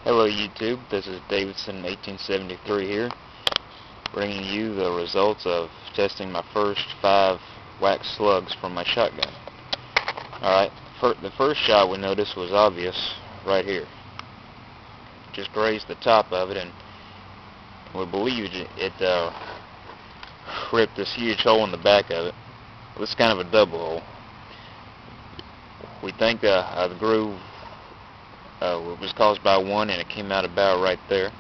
Hello YouTube, this is Davidson 1873 here, bringing you the results of testing my first 5 wax slugs from my shotgun. Alright, the first shot we noticed was obvious right here. Just grazed the top of it, and we believed it ripped this huge hole in the back of it. This is kind of a double hole. We think the groove was caused by one, and it came out about right there.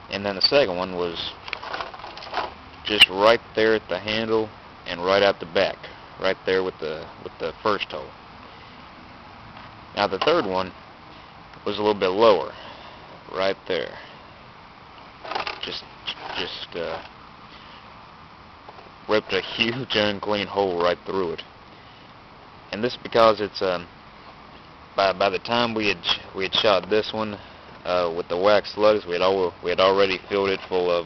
And then the second one was just right there at the handle and right out the back, right there with the first hole. Now the third one was a little bit lower, right there. Just ripped a huge unclean hole right through it. And this is because it's by the time we had shot this one with the wax slugs, we had already filled it full of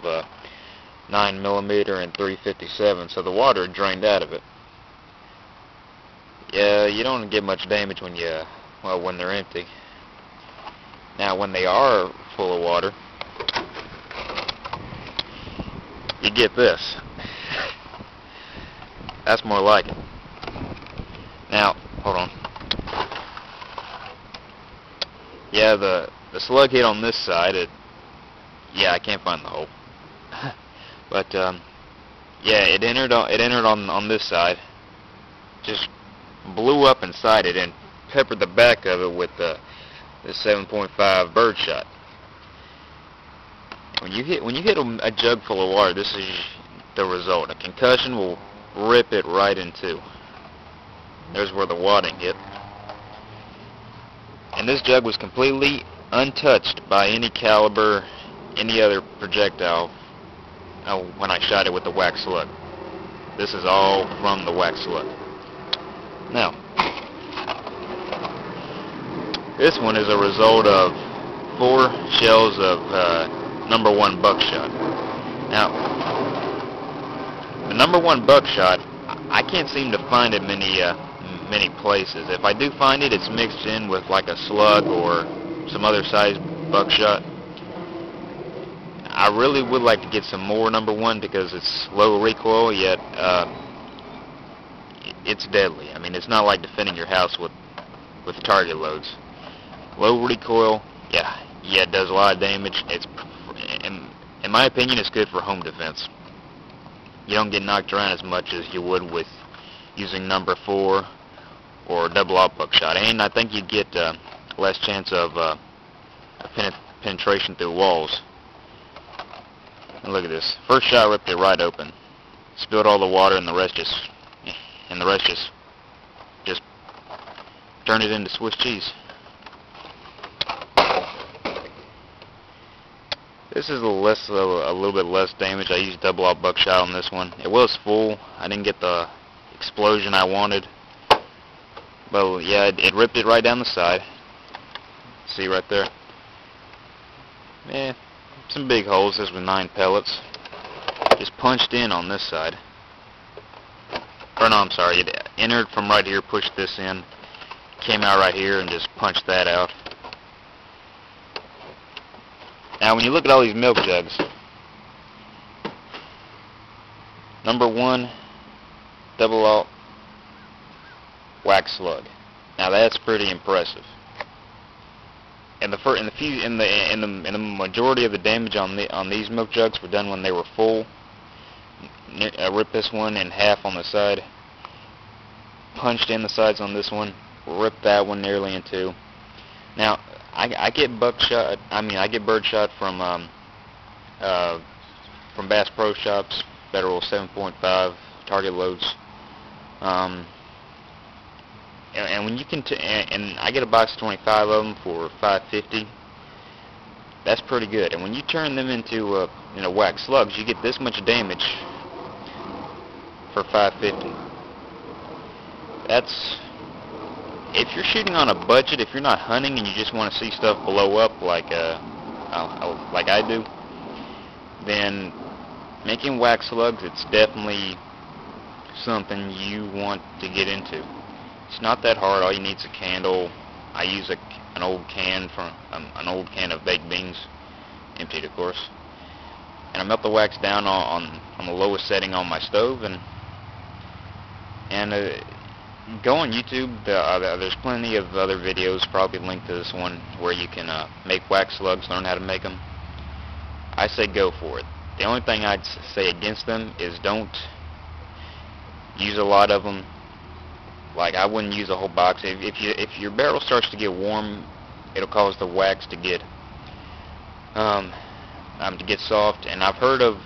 9mm and 357, so the water had drained out of it. Yeah, you don't get much damage when they're empty. Now when they are full of water, you get this. That's more like it. Now, hold on. Yeah, the slug hit on this side. Yeah, I can't find the hole. But yeah, it entered on this side. Just blew up inside it and peppered the back of it with the 7.5 bird shot. When you hit a jug full of water, this is the result. A concussion will rip it right in two. There's where the wadding hit. And this jug was completely untouched by any caliber, any other projectile when I shot it with the wax slug. This is all from the wax slug. Now, this one is a result of 4 shells of #1 buckshot. Now, the #1 buckshot, I can't seem to find it many places. If I do find it, it's mixed in with like a slug or some other size buckshot. I really would like to get some more #1 because it's low recoil, yet it's deadly. I mean, it's not like defending your house with target loads. Low recoil, yeah, it does a lot of damage. It's, in my opinion, it's good for home defense. You don't get knocked around as much as you would with using #4 or double-aught buckshot, and I think you'd get less chance of penetration through walls. And look at this. First shot ripped it right open, spilled all the water, and the rest just turned it into Swiss cheese. This is a little bit less damage. I used double-aught buckshot on this one. It was full. I didn't get the explosion I wanted. But yeah, it ripped it right down the side. See right there? Yeah, some big holes. This was 9 pellets. Just punched in on this side. Or no, I'm sorry. It entered from right here, pushed this in, came out right here, and just punched that out. Now, when you look at all these milk jugs, #1 double-aught wax slug. Now that's pretty impressive. And the majority of the damage on these milk jugs were done when they were full. I ripped this one in half on the side, punched in the sides on this one, ripped that one nearly in 2. Now I get buckshot. I get bird shot from Bass Pro Shops, Federal 7.5 target loads. And when you can, and I get a box of 25 of them for $5.50. That's pretty good. And when you turn them into wax slugs, you get this much damage for $5.50. That's, if you're shooting on a budget, if you're not hunting and you just want to see stuff blow up like I do, then making wax slugs, it's definitely something you want to get into. It's not that hard. All you need is a candle. I use an old can of baked beans, emptied of course, and I melt the wax down on the lowest setting on my stove, and go on YouTube. There's plenty of other videos, probably linked to this one, where you can make wax slugs, learn how to make them. I say go for it. The only thing I'd say against them is don't use a lot of them. Like, I wouldn't use a whole box. If your barrel starts to get warm, it'll cause the wax to get soft. And I've heard of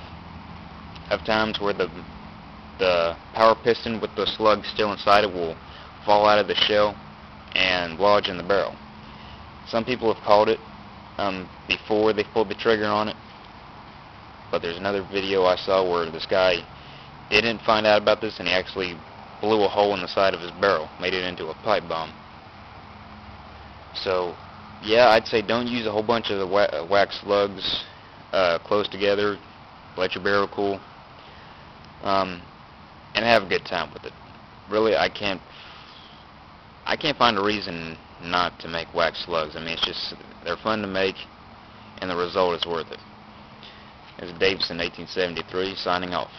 times where the power piston with the slug still inside it will fall out of the shell and lodge in the barrel. Some people have caught it before they pulled the trigger on it, but there's another video I saw where this guy didn't find out about this, and he actually blew a hole in the side of his barrel, made it into a pipe bomb. So yeah, I'd say don't use a whole bunch of the wax slugs close together. Let your barrel cool, and have a good time with it. Really, I can't find a reason not to make wax slugs. I mean, it's just, they're fun to make, and the result is worth it. This is Davison, 1873, signing off.